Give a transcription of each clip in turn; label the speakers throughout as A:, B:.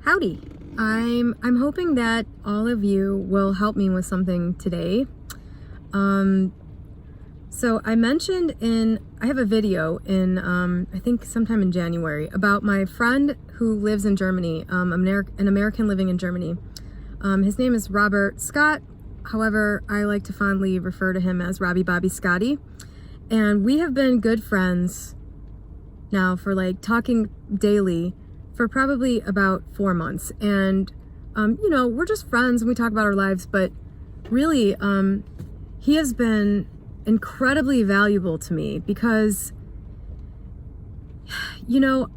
A: Howdy. I'm hoping that all of you will help me with something today. So I mentioned I have a video in, I think sometime in January, about my friend who lives in Germany, an American living in Germany. His name is Robert Scott. However, I like to fondly refer to him as Robbie Bobby Scotty. And we have been good friends now for like talking daily for probably about 4 months. And, you know, we're just friends and we talk about our lives, but really, he has been incredibly valuable to me because, you know,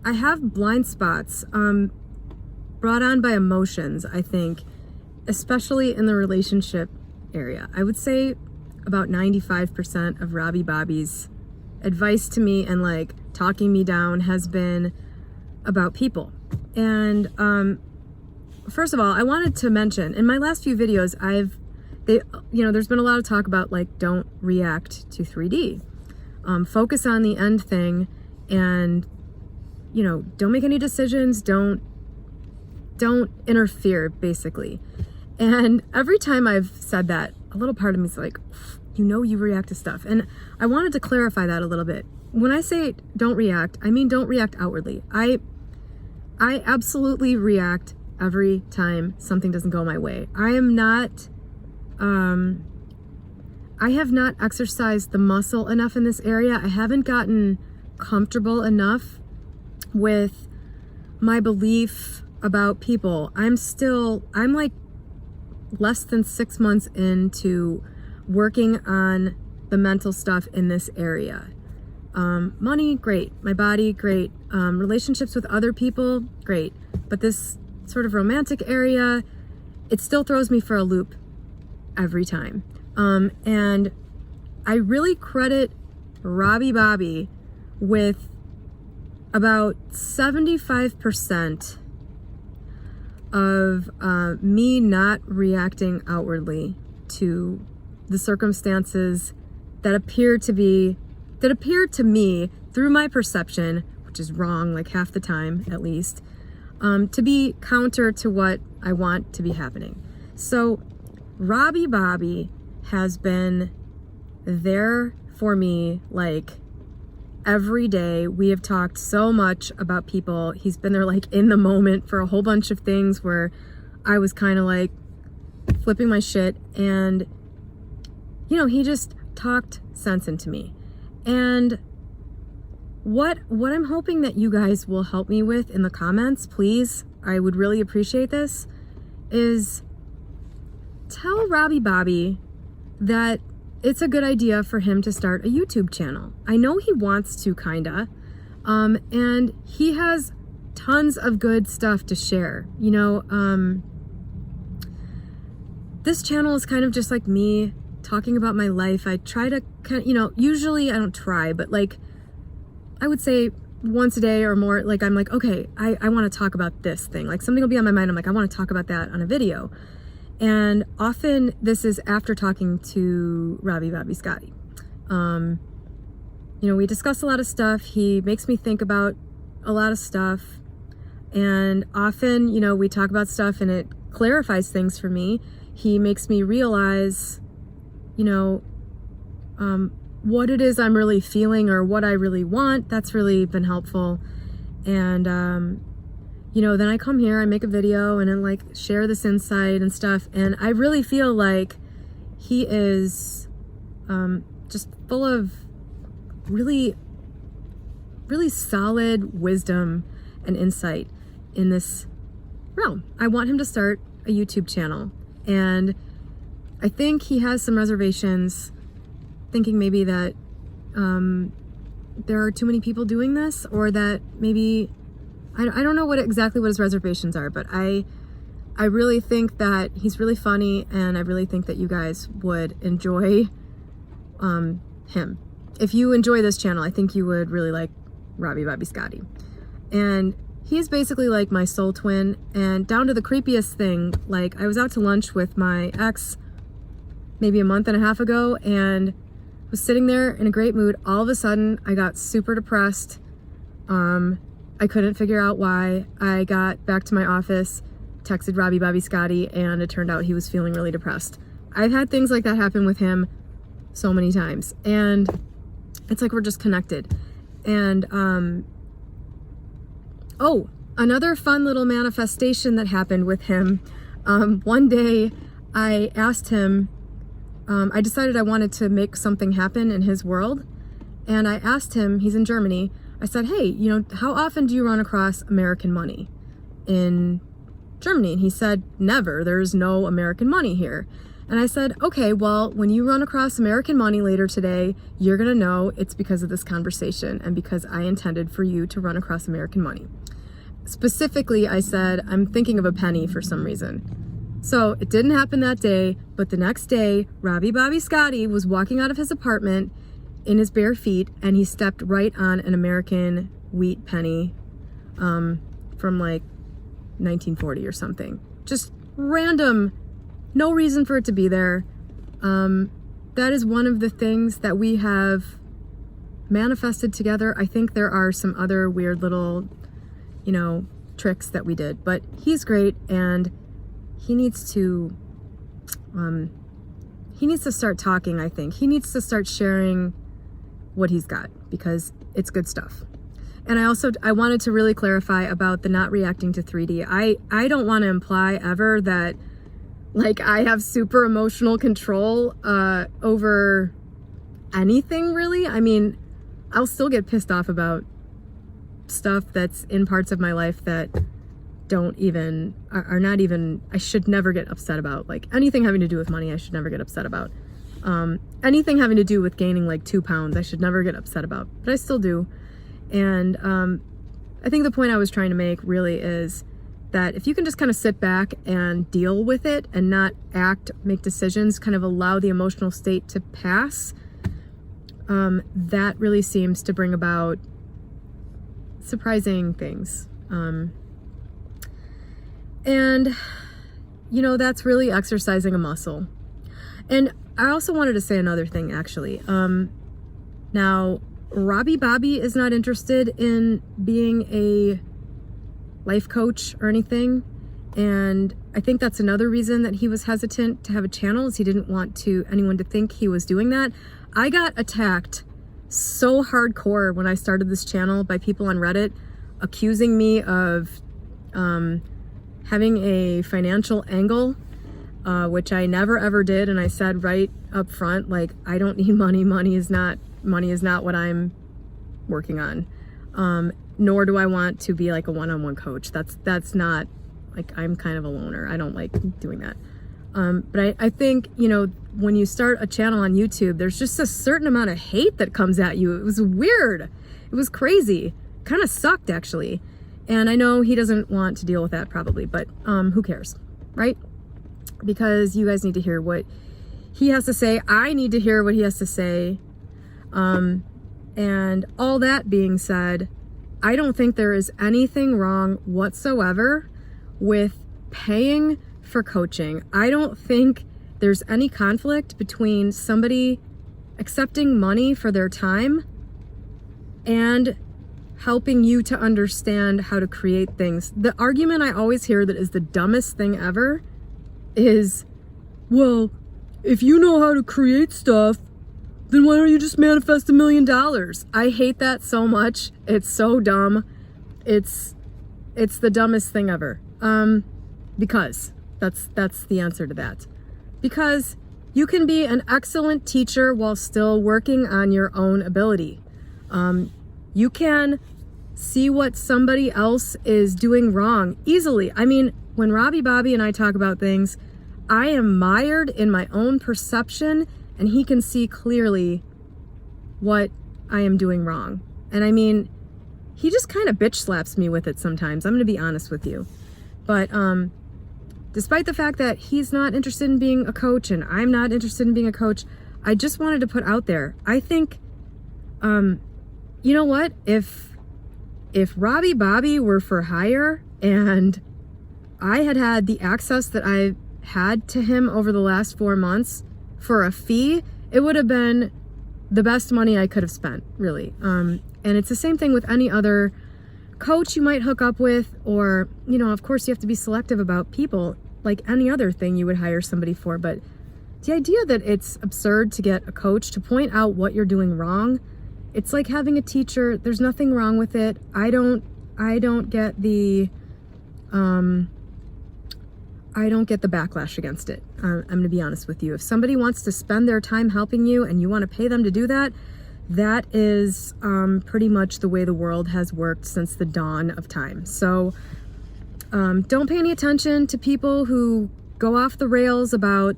A: I have blind spots, brought on by emotions, I think, especially in the relationship area. I would say about 95% of Robbie Bobby's advice to me and like talking me down has been about people. And first of all, I wanted to mention in my last few videos, there's been a lot of talk about like don't react to 3D, focus on the end thing, and you know, don't make any decisions, don't interfere, basically. And every time I've said that, a little part of me is like, you know, you react to stuff. And I wanted to clarify that a little bit. When I say don't react, I mean don't react outwardly. I absolutely react every time something doesn't go my way. I have not exercised the muscle enough in this area. I haven't gotten comfortable enough with my belief about people. I'm like less than 6 months into working on the mental stuff in this area. Money, great. My body, great. Relationships with other people, great. But this sort of romantic area, it still throws me for a loop every time. And I really credit Robbie Bobby with about 75% of me not reacting outwardly to the circumstances that appear to me through my perception, which is wrong like half the time at least, to be counter to what I want to be happening. So Robbie Bobby has been there for me like every day. We have talked so much about people. He's been there like in the moment for a whole bunch of things where I was kind of like flipping my shit, and you know, he just talked sense into me. And what I'm hoping that you guys will help me with in the comments, please, I would really appreciate this, is tell Robbie Bobby that it's a good idea for him to start a YouTube channel. I know he wants to, kinda, and he has tons of good stuff to share. You know, this channel is kind of just like me talking about my life. I try to you know, usually I don't try, but like I would say once a day or more, like I'm like, okay, I want to talk about this thing. Like something will be on my mind. I'm like, I want to talk about that on a video. And often this is after talking to Robbie Bobby Scotty. You know, we discuss a lot of stuff. He makes me think about a lot of stuff. And often, you know, we talk about stuff and it clarifies things for me. He makes me realize, you know, what it is I'm really feeling or what I really want. That's really been helpful. And, you know, then I come here, I make a video and then like share this insight and stuff. And I really feel like he is just full of really, really solid wisdom and insight in this realm. I want him to start a YouTube channel. And I think he has some reservations, thinking maybe that there are too many people doing this, or that maybe I don't know exactly what his reservations are, but I really think that he's really funny, and I really think that you guys would enjoy him. If you enjoy this channel, I think you would really like Robbie Bobby Scotty. And he's basically like my soul twin, and down to the creepiest thing, like I was out to lunch with my ex maybe a month and a half ago, and was sitting there in a great mood. All of a sudden, I got super depressed. I couldn't figure out why. I got back to my office, texted Robbie Bobby Scotty, and it turned out he was feeling really depressed. I've had things like that happen with him so many times, and it's like we're just connected. And oh, another fun little manifestation that happened with him. One day I asked him, I decided I wanted to make something happen in his world, and I asked him, he's in Germany, I said, hey, you know, how often do you run across American money in Germany? And he said, never, there's no American money here. And I said, okay, well, when you run across American money later today, you're gonna know it's because of this conversation and because I intended for you to run across American money. Specifically, I said, I'm thinking of a penny for some reason. So it didn't happen that day, but the next day, Robbie Bobby Scotty was walking out of his apartment in his bare feet, and he stepped right on an American wheat penny from like 1940 or something. Just random, no reason for it to be there. That is one of the things that we have manifested together. I think there are some other weird little, you know, tricks that we did, but he's great, and he needs to start talking. I think he needs to start sharing what he's got, because it's good stuff. And I wanted to really clarify about the not reacting to 3D. I don't want to imply ever that like I have super emotional control over anything, really. I mean, I'll still get pissed off about stuff that's in parts of my life that are not even, I should never get upset about. Like anything having to do with money, I should never get upset about. Anything having to do with gaining like 2 pounds, I should never get upset about, but I still do. And I think the point I was trying to make really is that if you can just kind of sit back and deal with it and not act, make decisions, kind of allow the emotional state to pass, that really seems to bring about surprising things. And, you know, that's really exercising a muscle. And I also wanted to say another thing, actually. Now, Robbie Bobby is not interested in being a life coach or anything. And I think that's another reason that he was hesitant to have a channel, is he didn't want anyone to think he was doing that. I got attacked so hardcore when I started this channel by people on Reddit accusing me of having a financial angle, which I never ever did. And I said right up front, like, I don't need money. Money is not what I'm working on. Nor do I want to be like a one-on-one coach. That's not, like, I'm kind of a loner. I don't like doing that. But I think, you know, when you start a channel on YouTube, there's just a certain amount of hate that comes at you. It was weird. It was crazy. Kind of sucked, actually. And I know he doesn't want to deal with that probably, but who cares, right? Because you guys need to hear what he has to say. I need to hear what he has to say. And all that being said, I don't think there is anything wrong whatsoever with paying for coaching. I don't think there's any conflict between somebody accepting money for their time and helping you to understand how to create things. The argument I always hear that is the dumbest thing ever is, well, if you know how to create stuff, then why don't you just manifest $1 million? I hate that so much. It's so dumb. It's the dumbest thing ever. Because that's the answer to that. Because you can be an excellent teacher while still working on your own ability. You can see what somebody else is doing wrong easily. I mean, when Robbie Bobby and I talk about things, I am mired in my own perception, and he can see clearly what I am doing wrong. And I mean, he just kind of bitch slaps me with it sometimes. I'm going to be honest with you. But despite the fact that he's not interested in being a coach and I'm not interested in being a coach, I just wanted to put out there, I think, you know what? If Robbie Bobby were for hire and I had the access that I had to him over the last 4 months for a fee, it would have been the best money I could have spent, really. And it's the same thing with any other coach you might hook up with, or, you know, of course you have to be selective about people like any other thing you would hire somebody for. But the idea that it's absurd to get a coach to point out what you're doing wrong, it's like having a teacher. There's nothing wrong with it. I don't get the backlash against it. I'm going to be honest with you. If somebody wants to spend their time helping you and you want to pay them to do that, that is pretty much the way the world has worked since the dawn of time. So don't pay any attention to people who go off the rails about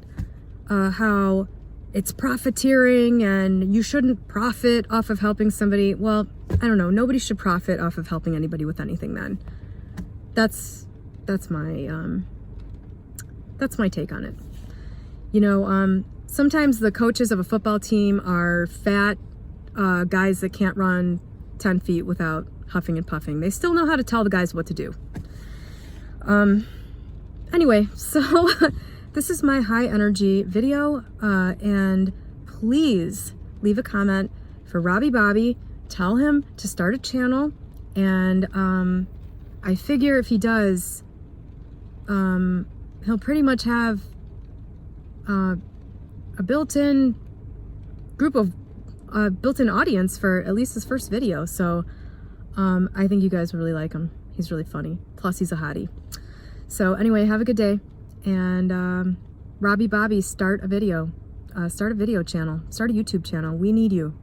A: how it's profiteering and you shouldn't profit off of helping somebody. Well, I don't know. Nobody should profit off of helping anybody with anything then. That's my take on it. You know, sometimes the coaches of a football team are fat guys that can't run 10 feet without huffing and puffing. They still know how to tell the guys what to do. Anyway, so this is my high energy video, and please leave a comment for Robbie Bobby. Tell him to start a channel, and I figure if he does, he'll pretty much have a built-in group of built-in audience for at least his first video. So I think you guys will really like him. He's really funny. Plus he's a hottie. So anyway, have a good day. And Robbie Bobby, start a video channel. Start a YouTube channel. We need you.